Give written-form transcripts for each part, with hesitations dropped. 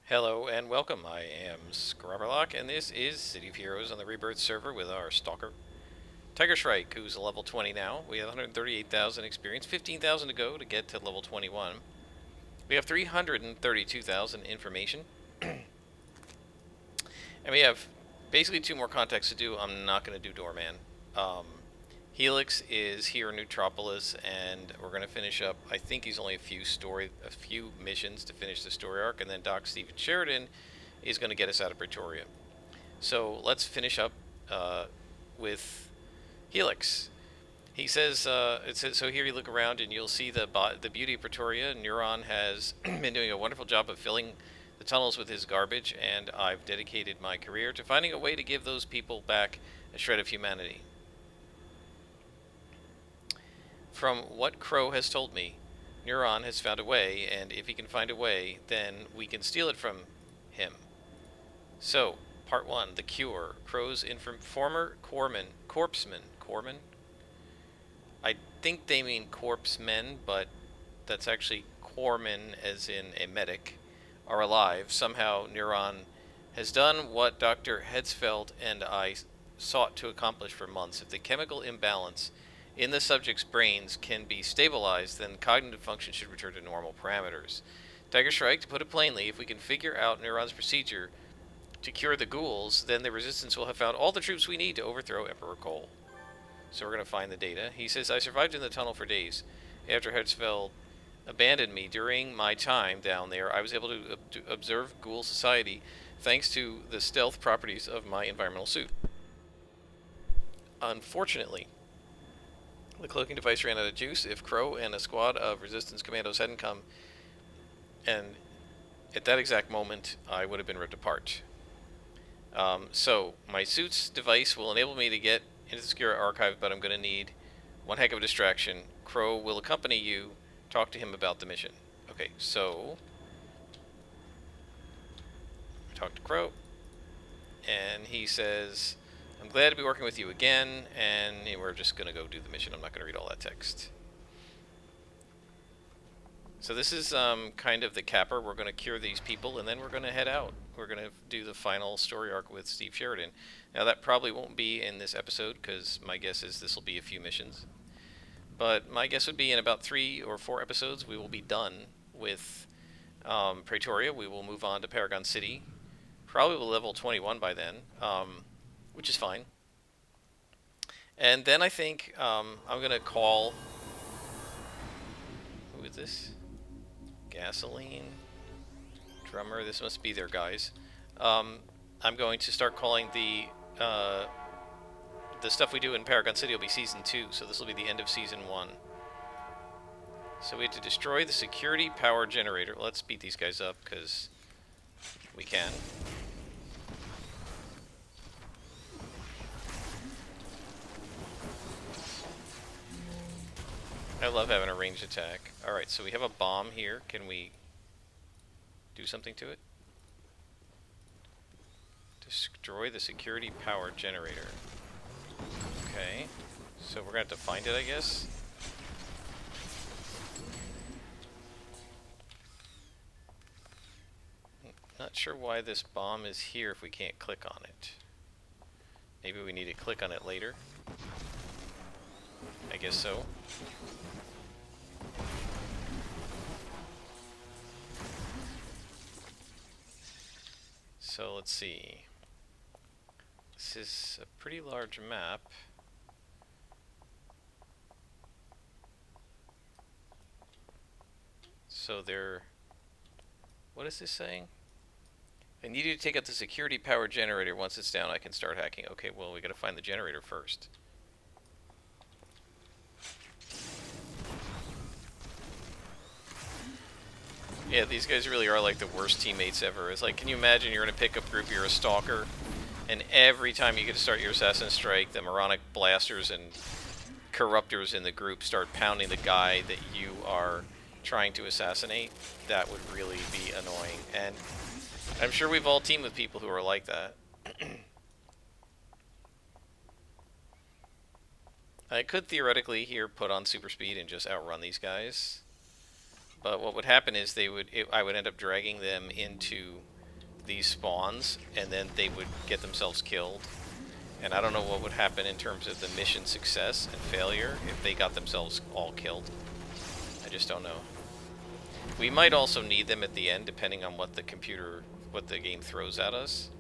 Hello and welcome. I am Scrubberlock, and this is City of Heroes on the Rebirth server with our Stalker, Tiger Shrike, who's a level 20 now. We have 138,000 experience, 15,000 to go to get to level 21. We have 332,000 information, and we have basically two more contacts to do. I'm not going to do Doorman. Um, Helix is here in Neutropolis, and we're going to finish up. I think he's only a few missions to finish the story arc, and then Doc Steven Sheridan is going to get us out of Pretoria. So let's finish up with Helix. He says, it says, so here you look around and you'll see the beauty of Pretoria. Neuron has been doing a wonderful job of filling the tunnels with his garbage, and I've dedicated my career to finding a way to give those people back a shred of humanity. From what Crow has told me, Neuron has found a way, and if he can find a way, then we can steal it from him. So, Part 1, The Cure. Crow's former corpseman. I think they mean corpsemen, but that's actually corpsmen as in a medic, are alive. Somehow Neuron has done what Dr. Hedsfeld and I sought to accomplish for months. If the chemical imbalance in the subject's brains can be stabilized, then cognitive function should return to normal parameters. Tiger Shrike, to put it plainly, if we can figure out Neuron's procedure to cure the ghouls, then the resistance will have found all the troops we need to overthrow Emperor Cole. So we're going to find the data. He says, I survived in the tunnel for days. After Hertzfeld abandoned me during my time down there, I was able to observe ghoul society thanks to the stealth properties of my environmental suit. Unfortunately, the cloaking device ran out of juice. If Crow and a squad of resistance commandos hadn't come, and at that exact moment, I would have been ripped apart. So, my suit's device will enable me to get into the secure archive, but I'm going to need one heck of a distraction. Crow will accompany you. Talk to him about the mission. Okay, so talk to Crow, and he says, I'm glad to be working with you again, and we're just going to go do the mission. I'm not going to read all that text. So this is kind of the capper. We're going to cure these people, and then we're going to head out. We're going to do the final story arc with Steve Sheridan. Now, that probably won't be in this episode, because my guess is this will be a few missions. But my guess would be in about 3 or 4 episodes, we will be done with Pretoria. We will move on to Paragon City. Probably level 21 by then, which is fine. And then I think I'm going to call... Who is this? Gasoline. Drummer. This must be their guys. I'm going to start calling the stuff we do in Paragon City will be Season 2, so this will be the end of Season 1. So we have to destroy the security power generator. Let's beat these guys up, because we can. I love having a ranged attack. Alright, so we have a bomb here. Can we do something to it? Destroy the security power generator. Okay. So we're going to have to find it, I guess. Not sure why this bomb is here if we can't click on it. Maybe we need to click on it later. I guess so. So let's see. This is a pretty large map. So they're... What is this saying? I need you to take out the security power generator. Once it's down, I can start hacking. Okay, well, we gotta find the generator first. Yeah, these guys really are like the worst teammates ever. It's like, can you imagine you're in a pickup group, you're a stalker, and every time you get to start your assassin strike, the moronic blasters and corruptors in the group start pounding the guy that you are trying to assassinate? That would really be annoying. And I'm sure we've all teamed with people who are like that. I could theoretically here put on super speed and just outrun these guys. But what would happen is I would end up dragging them into these spawns, and then they would get themselves killed. And I don't know what would happen in terms of the mission success and failure if they got themselves all killed. I just don't know. We might also need them at the end, depending on what the game throws at us.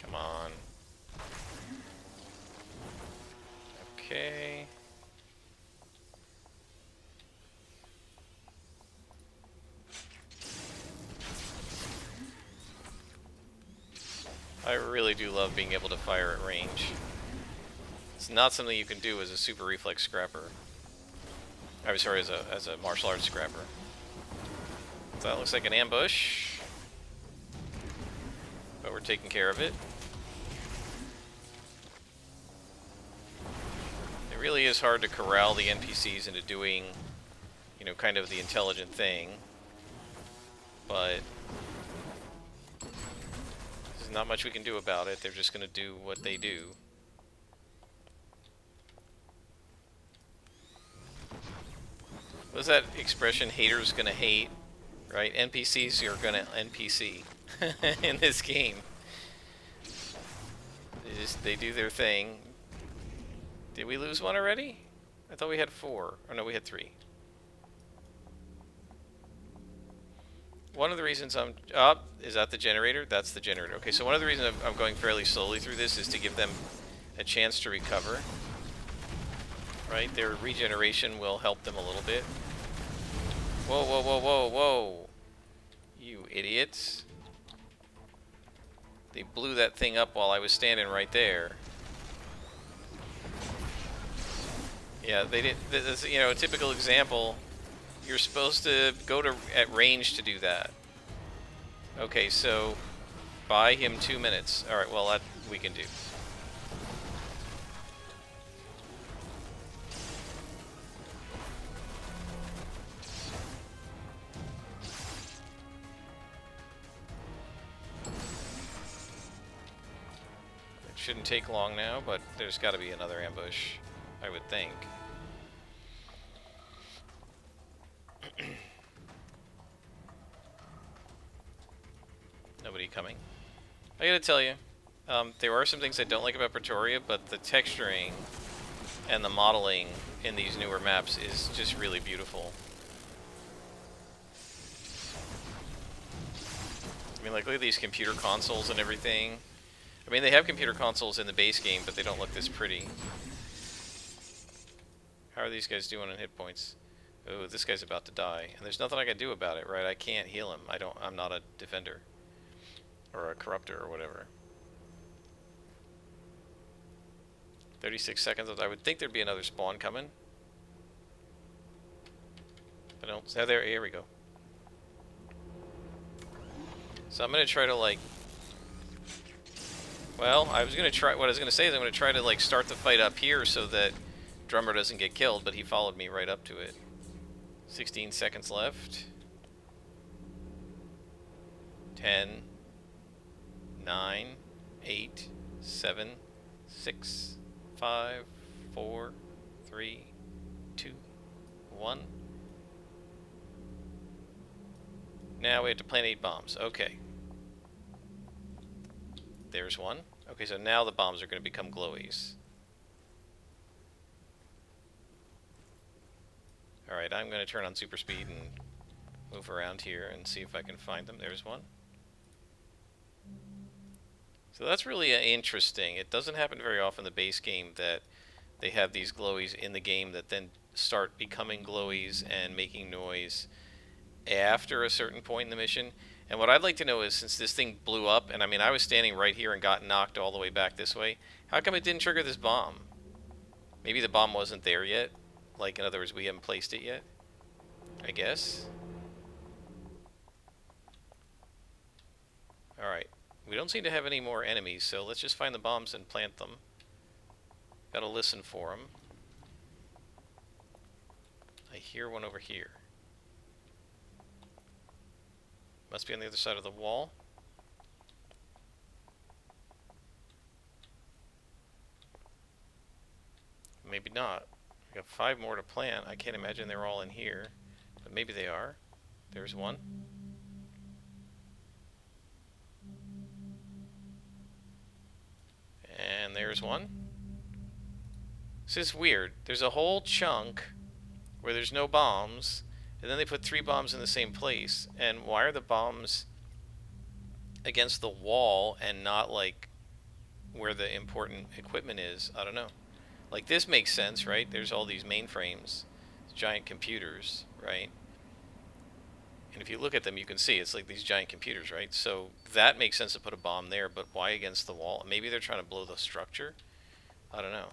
Come on. Okay. I really do love being able to fire at range. It's not something you can do as a super reflex scrapper. I'm sorry, as a martial arts scrapper. So that looks like an ambush. But we're taking care of it. It really is hard to corral the NPCs into doing, you know, kind of the intelligent thing. But there's not much we can do about it. They're just going to do what they do. What's that expression? Haters gonna hate, right? NPCs are gonna NPC in this game. They do their thing. Did we lose one already? I thought we had 4. Or no, we had 3. One of the reasons I'm up is that the generator. That's the generator. Okay, so one of the reasons I'm going fairly slowly through this is to give them a chance to recover. Right, their regeneration will help them a little bit. Whoa, whoa, whoa, whoa, whoa. You idiots. They blew that thing up while I was standing right there. Yeah, they did. This is, you know, a typical example. You're supposed to go to at range to do that. Okay, so buy him 2 minutes. All right, well, that we can do. Shouldn't take long now, but there's got to be another ambush, I would think. Nobody coming. I gotta tell you, there are some things I don't like about Pretoria, but the texturing and the modeling in these newer maps is just really beautiful. I mean, like, look at these computer consoles and everything. I mean, they have computer consoles in the base game, but they don't look this pretty. How are these guys doing on hit points? Oh, this guy's about to die. And there's nothing I can do about it, right? I can't heal him. I'm not a defender. Or a corruptor or whatever. 36 seconds. I would think there'd be another spawn coming. I don't... Oh, there, here we go. So I'm going to try to, like... Well, I was going to try... What I was going to say is I'm going to try to, like, start the fight up here so that Drummer doesn't get killed, but he followed me right up to it. 16 seconds left. 10, 9, 8, 7, 6, 5, 4, 3, 2, 1. Now we have to plant 8 bombs. Okay. There's one. Okay, so now the bombs are going to become glowies. Alright, I'm going to turn on super speed and move around here and see if I can find them. There's one. So that's really interesting. It doesn't happen very often in the base game that they have these glowies in the game that then start becoming glowies and making noise after a certain point in the mission. And what I'd like to know is, since this thing blew up, and I mean, I was standing right here and got knocked all the way back this way, how come it didn't trigger this bomb? Maybe the bomb wasn't there yet? Like, in other words, we haven't placed it yet? I guess? Alright. We don't seem to have any more enemies, so let's just find the bombs and plant them. Gotta listen for them. I hear one over here. Must be on the other side of the wall. Maybe not. I got 5 more to plant. I can't imagine they're all in here, but maybe they are. There's one. And there's one. This is weird. There's a whole chunk where there's no bombs, and then they put 3 bombs in the same place. And why are the bombs against the wall and not like where the important equipment is? I don't know. Like, this makes sense, right? There's all these mainframes, giant computers, right? And if you look at them, you can see it's like these giant computers, right? So that makes sense to put a bomb there, but why against the wall? Maybe they're trying to blow the structure? I don't know.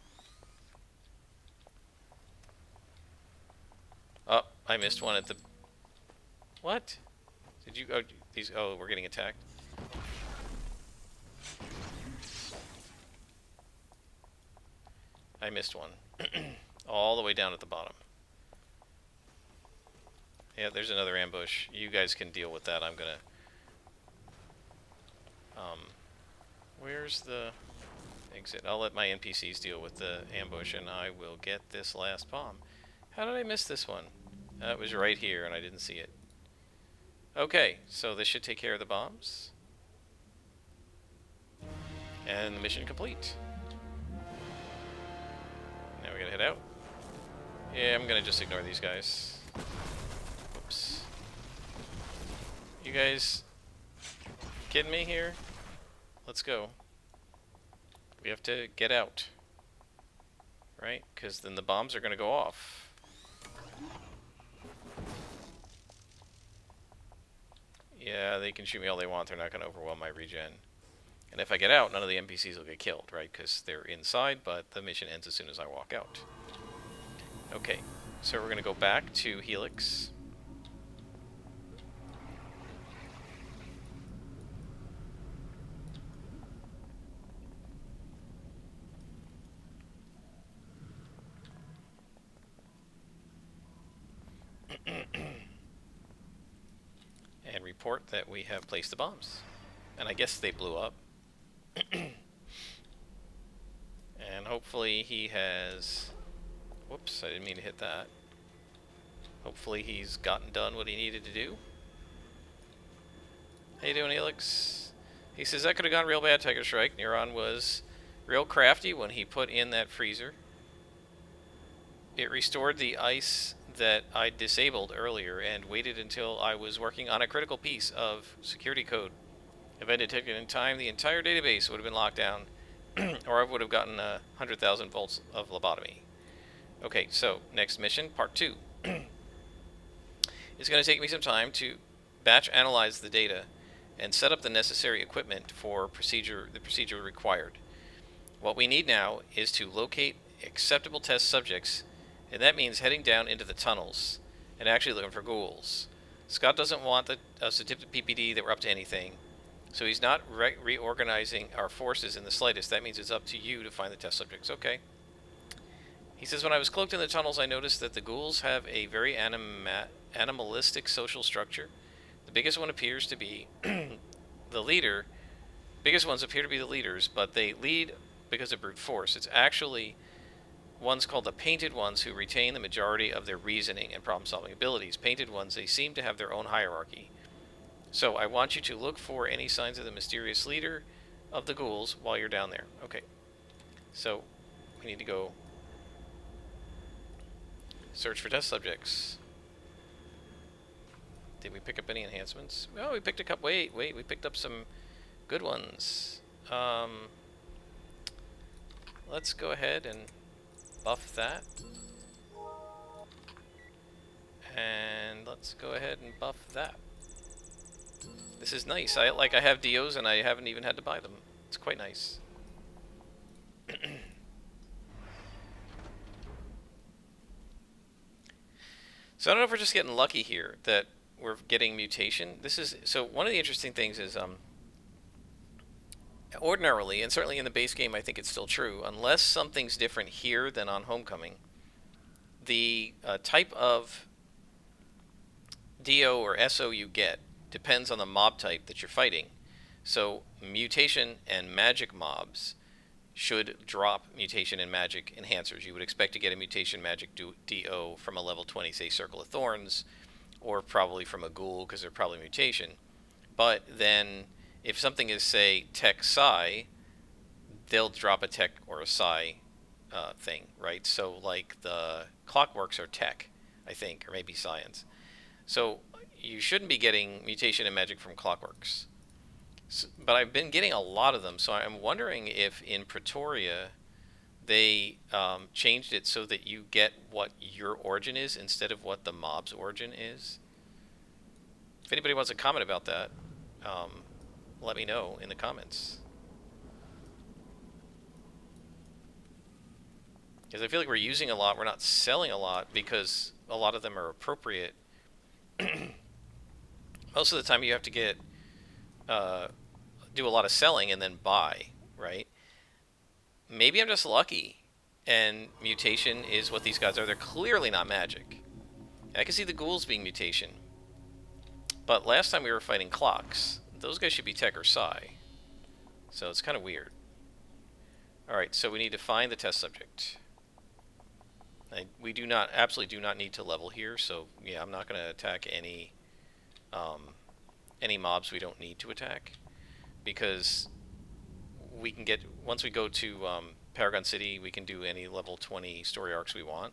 Oh, I missed one at the... What? Did you... Oh, these... Oh, we're getting attacked. I missed one. All the way down at the bottom. Yeah, there's another ambush. You guys can deal with that. I'm gonna... Where's the exit? I'll let my NPCs deal with the ambush, and I will get this last bomb. How did I miss this one? It was right here, and I didn't see it. Okay, so this should take care of the bombs. And the mission complete. Now we gotta head out. Yeah, I'm gonna just ignore these guys. Oops. You guys kidding me here? Let's go. We have to get out. Right? Because then the bombs are gonna go off. Yeah, they can shoot me all they want. They're not gonna overwhelm my regen. And if I get out, none of the NPCs will get killed, right? Because they're inside, but the mission ends as soon as I walk out. Okay, so we're going to go back to Helix. And report that we have placed the bombs. And I guess they blew up. And hopefully he has... Whoops, I didn't mean to hit that. Hopefully he's gotten done what he needed to do. How you doing, Helix? He says, that could have gone real bad, Tiger Shrike. Neuron was real crafty when he put in that freezer. It restored the ice that I disabled earlier and waited until I was working on a critical piece of security code. If I detected in time, the entire database would have been locked down, or I would have gotten 100,000 volts of lobotomy. Okay, so next mission, part 2. It's going to take me some time to batch analyze the data and set up the necessary equipment for the procedure required. What we need now is to locate acceptable test subjects, and that means heading down into the tunnels and actually looking for ghouls. Scott doesn't want us to tip the PPD that we're up to anything. So he's not reorganizing our forces in the slightest. That means it's up to you to find the test subjects. Okay. He says, when I was cloaked in the tunnels, I noticed that the ghouls have a very animalistic social structure. The biggest one appears to be the leader. Biggest ones appear to be the leaders, but they lead because of brute force. It's actually ones called the Painted Ones who retain the majority of their reasoning and problem-solving abilities. Painted Ones, they seem to have their own hierarchy. So I want you to look for any signs of the mysterious leader of the ghouls while you're down there. Okay. So we need to go search for test subjects. Did we pick up any enhancements? Oh, we picked up... Wait, we picked up some good ones. Let's go ahead and buff that. And let's go ahead and buff that. This is nice. I have DOs and I haven't even had to buy them. It's quite nice. So I don't know if we're just getting lucky here that we're getting mutation. So one of the interesting things is ordinarily, and certainly in the base game I think it's still true, unless something's different here than on Homecoming, the type of DO or SO you get depends on the mob type that you're fighting. So mutation and magic mobs should drop mutation and magic enhancers. You would expect to get a mutation magic DO from a level 20, say Circle of Thorns, or probably from a ghoul because they're probably mutation. But then if something is, say, Tech Psi, they'll drop a Tech or a Psi thing, right? So like the Clockworks are Tech, I think, or maybe Science. So you shouldn't be getting mutation and magic from Clockworks. But I've been getting a lot of them, so I'm wondering if in Pretoria they changed it so that you get what your origin is instead of what the mob's origin is. If anybody wants to comment about that, let me know in the comments. Because I feel like we're using a lot, we're not selling a lot because a lot of them are appropriate. Most of the time you have to get do a lot of selling and then buy, right? Maybe I'm just lucky and mutation is what these guys are. They're clearly not magic. I can see the ghouls being mutation. But last time we were fighting clocks, those guys should be Tech or Psi. So it's kind of weird. Alright, so we need to find the test subject. We do not, absolutely do not need to level here, so yeah, I'm not going to attack any mobs we don't need to attack. Because we can get, once we go to Paragon City, we can do any level 20 story arcs we want.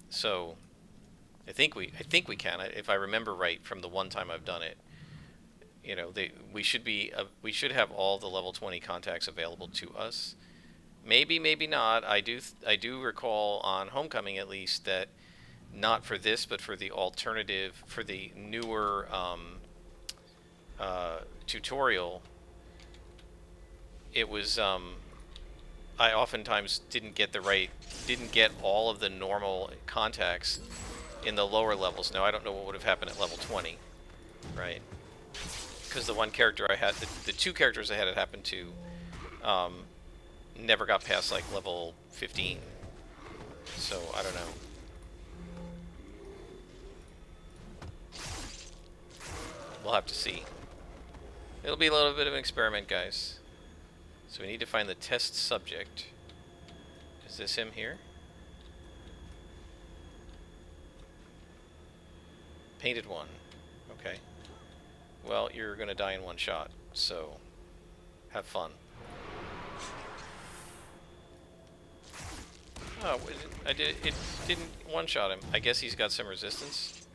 So I think we can, if I remember right from the one time I've done it. You know, we should have all the level 20 contacts available to us. Maybe, maybe not. I do recall on Homecoming at least that not for this, but for the alternative, for the newer tutorial, it was I oftentimes didn't get all of the normal contacts in the lower levels. Now I don't know what would have happened at level 20, right? Because the one character I had, the two characters I had it happen to, never got past like level 15. So I don't know. We'll have to see. It'll be a little bit of an experiment, guys. So we need to find the test subject. Is this him here? Painted one. Okay. Well, you're gonna die in one shot, so have fun. Oh, it didn't one-shot him. I guess he's got some resistance.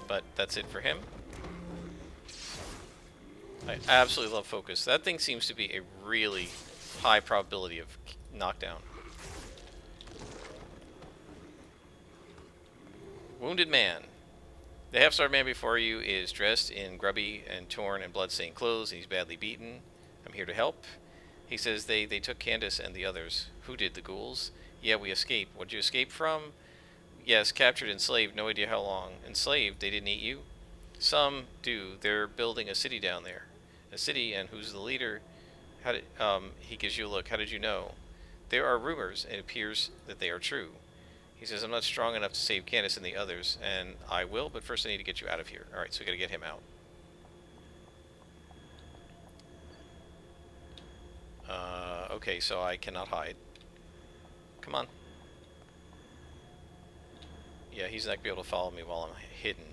But that's it for him. I absolutely love focus. That thing seems to be a really high probability of knockdown. Wounded man. The half-starved man before you is dressed in grubby and torn and blood-stained clothes, and he's badly beaten. I'm here to help. He says they took Candace and the others. Who did? The ghouls? Yeah, we escaped. What'd you escape from? Yes, captured, enslaved, no idea how long. Enslaved? They didn't eat you? Some do. They're building a city down there. A city, and who's the leader? How did, he gives you a look. How did you know? There are rumors, and it appears that they are true. He says, I'm not strong enough to save Candace and the others, and I will, but first I need to get you out of here. Alright, so we gotta get him out. Okay, so I cannot hide. Come on. Yeah, he's not going to be able to follow me while I'm hidden.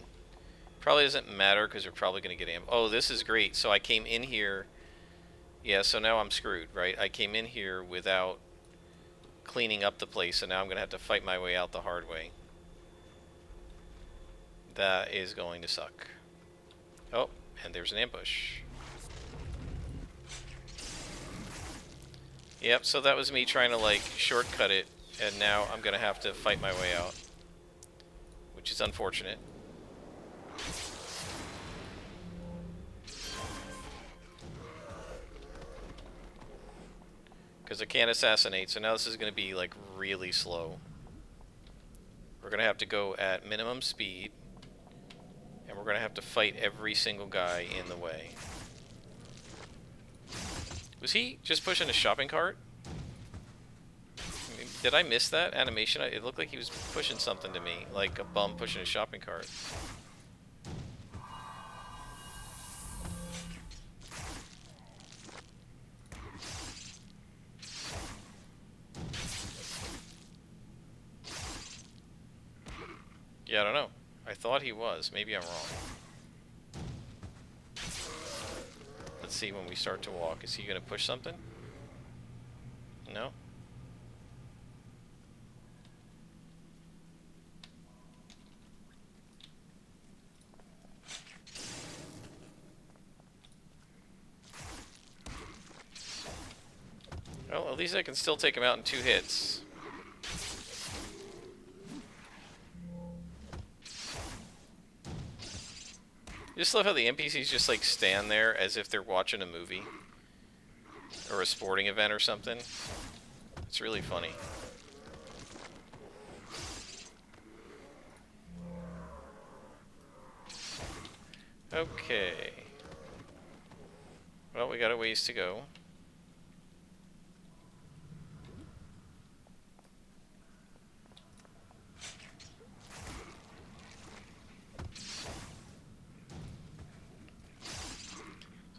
Probably doesn't matter because they're probably going to get oh, this is great. So I came in here. Yeah, so now I'm screwed, right? I came in here without cleaning up the place, so now I'm going to have to fight my way out the hard way. That is going to suck. Oh, and there's an ambush. Yep, so that was me trying to, like, shortcut it, and now I'm going to have to fight my way out. Which is unfortunate. Because I can't assassinate, so now this is going to be, like, really slow. We're going to have to go at minimum speed, and we're going to have to fight every single guy in the way. Was he just pushing a shopping cart? I mean, did I miss that animation? It looked like he was pushing something to me, like a bum pushing a shopping cart. Yeah, I don't know. I thought he was. Maybe I'm wrong. Let's see when we start to walk. Is he going to push something? No? Well, at least I can still take him out in 2 hits. Just love how the NPCs just like stand there as if they're watching a movie or a sporting event or something. It's really funny. Okay. Well, we got a ways to go.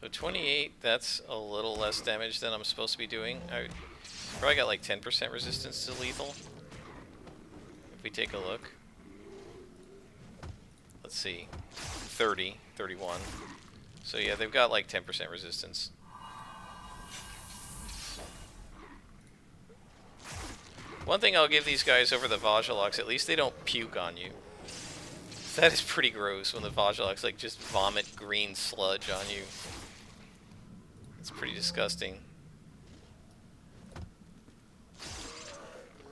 So 28, that's a little less damage than I'm supposed to be doing. I probably got like 10% resistance to lethal. If we take a look. Let's see. 30, 31. So yeah, they've got like 10% resistance. One thing I'll give these guys over the Vajalox, at least they don't puke on you. That is pretty gross when the Vajalox like just vomit green sludge on you. It's pretty disgusting.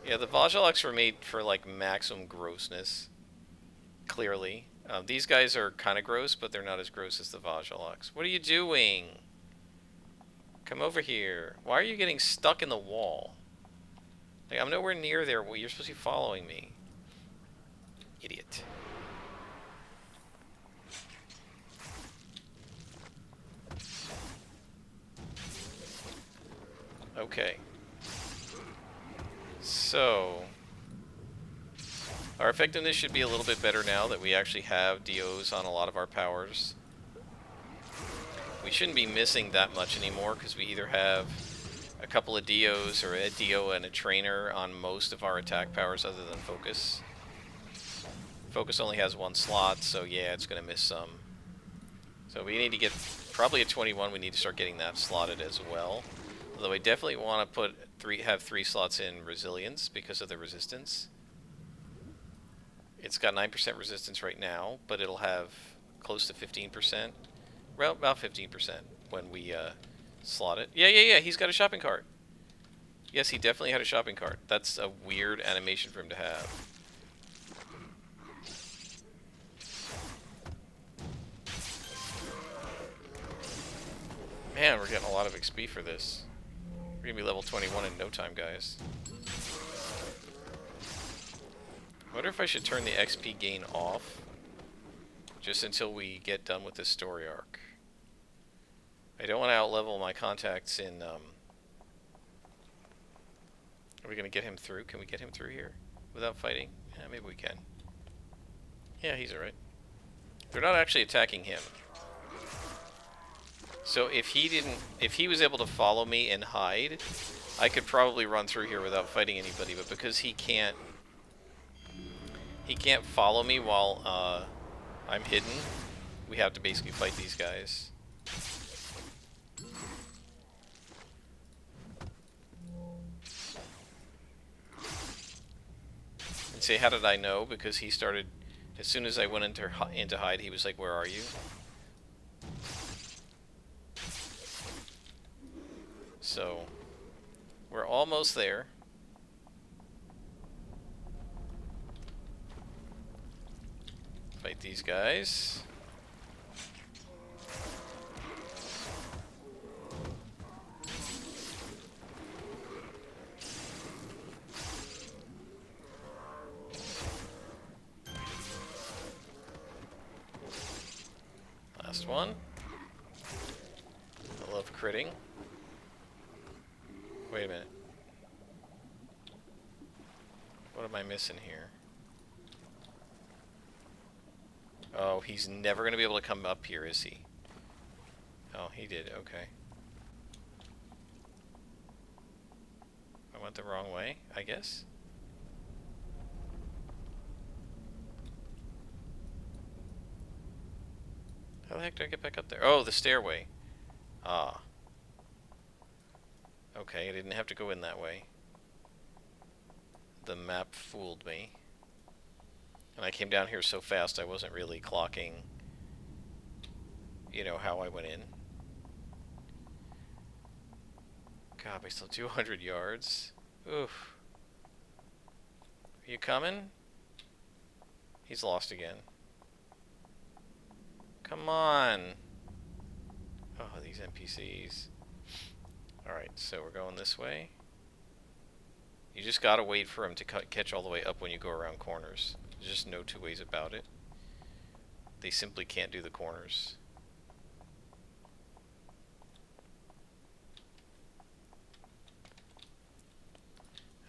Yeah, the Vajalox were made for like maximum grossness. Clearly. These guys are kind of gross, but they're not as gross as the Vajalox. What are you doing? Come over here. Why are you getting stuck in the wall? Like, I'm nowhere near there. Well, you're supposed to be following me. Idiot. Okay. So, our effectiveness should be a little bit better now that we actually have DOs on a lot of our powers. We shouldn't be missing that much anymore because we either have a couple of DOs or a DO and a trainer on most of our attack powers other than Focus. Focus only has 1 slot, so yeah, it's going to miss some. So we need to get probably a 21. We need to start getting that slotted as well. Although I definitely want to have 3 slots in Resilience because of the resistance. It's got 9% resistance right now, but it'll have close to 15%. Well, about 15% when we slot it. Yeah, he's got a shopping cart. Yes, he definitely had a shopping cart. That's a weird animation for him to have. Man, we're getting a lot of XP for this. We're gonna be level 21 in no time, guys. I wonder if I should turn the XP gain off just until we get done with this story arc. I don't want to outlevel my contacts in, Are we going to get him through? Can we get him through here without fighting? Yeah, maybe we can. Yeah, he's alright. They're not actually attacking him. So if he was able to follow me and hide, I could probably run through here without fighting anybody, but because he can't follow me while I'm hidden, we have to basically fight these guys. And say, how did I know? Because he started, as soon as I went into hide, he was like, where are you? So, we're almost there. Fight these guys. Last one. I love critting. Wait a minute. What am I missing here? Oh, he's never going to be able to come up here, is he? Oh, he did. Okay. I went the wrong way, I guess. the heck did I get back up there? Oh, the stairway. Ah. Okay, I didn't have to go in that way. The map fooled me. And I came down here so fast I wasn't really clocking, you know, how I went in. God, I still 200 yards. Oof. Are you coming? He's lost again. Come on. Oh, these NPCs. Alright, so we're going this way. You just gotta wait for him to catch all the way up when you go around corners. There's just no two ways about it. They simply can't do the corners.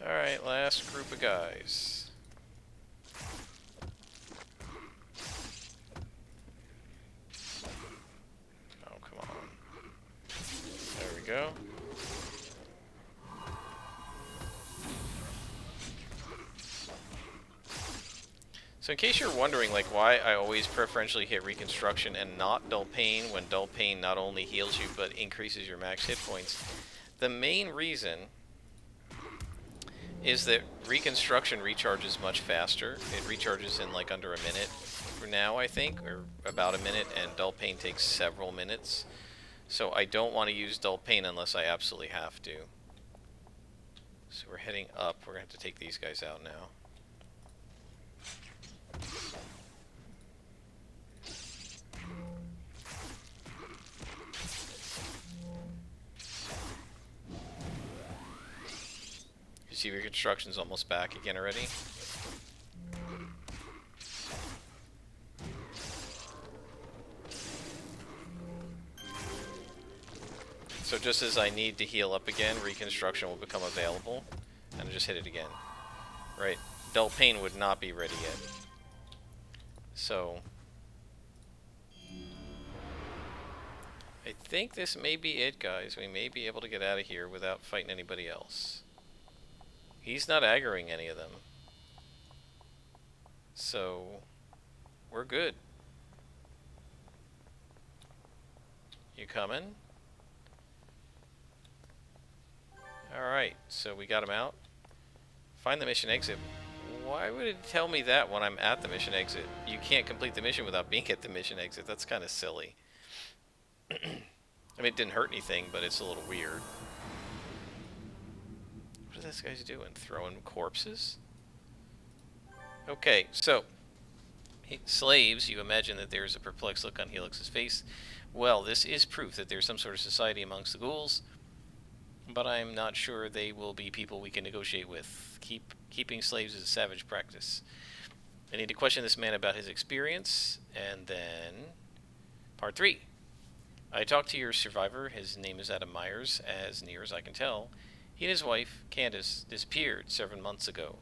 Alright, last group of guys. Oh, come on. There we go. So in case you're wondering, like, why I always preferentially hit Reconstruction and not Dull Pain, when Dull Pain not only heals you, but increases your max hit points, the main reason is that Reconstruction recharges much faster. It recharges in, like, under a minute for now, I think, or about a minute, and Dull Pain takes several minutes. So I don't want to use Dull Pain unless I absolutely have to. So we're heading up. We're going to have to take these guys out now. You see Reconstruction's almost back again already. So just as I need to heal up again, Reconstruction will become available. And I just hit it again. Right. Dull Pain would not be ready yet. So I think this may be it, guys. We may be able to get out of here without fighting anybody else. He's not aggroing any of them. So we're good. You coming? Alright, so we got him out. Find the mission exit. Why would it tell me that when I'm at the mission exit? You can't complete the mission without being at the mission exit. That's kind of silly. I mean, it didn't hurt anything, but it's a little weird. What are these guys doing? Throwing corpses? Okay, so slaves, you imagine that there's a perplexed look on Helix's face. Well, this is proof that there's some sort of society amongst the ghouls, but I'm not sure they will be people we can negotiate with. Keeping slaves is a savage practice. I need to question this man about his experience, and then part 3. I talked to your survivor. His name is Adam Myers, as near as I can tell. He and his wife, Candace, disappeared 7 months ago.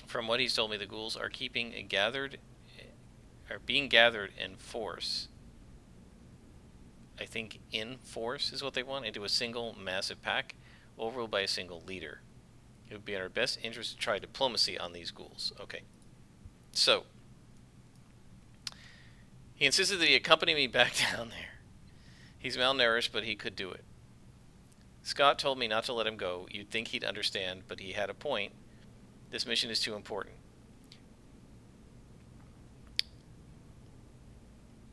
From what he's told me, the ghouls are being gathered in force. I think in force is what they want, into a single massive pack, overruled by a single leader. It would be in our best interest to try diplomacy on these ghouls. Okay. So, he insisted that he accompany me back down there. He's malnourished, but he could do it. Scott told me not to let him go. You'd think he'd understand, but he had a point. This mission is too important.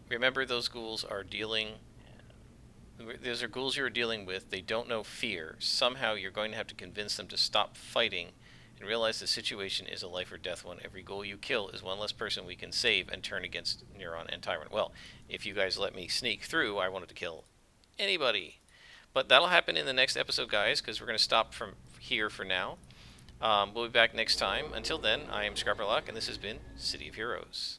Remember, those ghouls are Those are ghouls you're dealing with. They don't know fear. Somehow you're going to have to convince them to stop fighting and realize the situation is a life or death one. Every ghoul you kill is one less person we can save and turn against Neuron and Tyrant. Well, if you guys let me sneak through, I wanted to kill anybody. But that'll happen in the next episode, guys, because we're going to stop from here for now. We'll be back next time. Until then, I am Scarperlock, and this has been City of Heroes.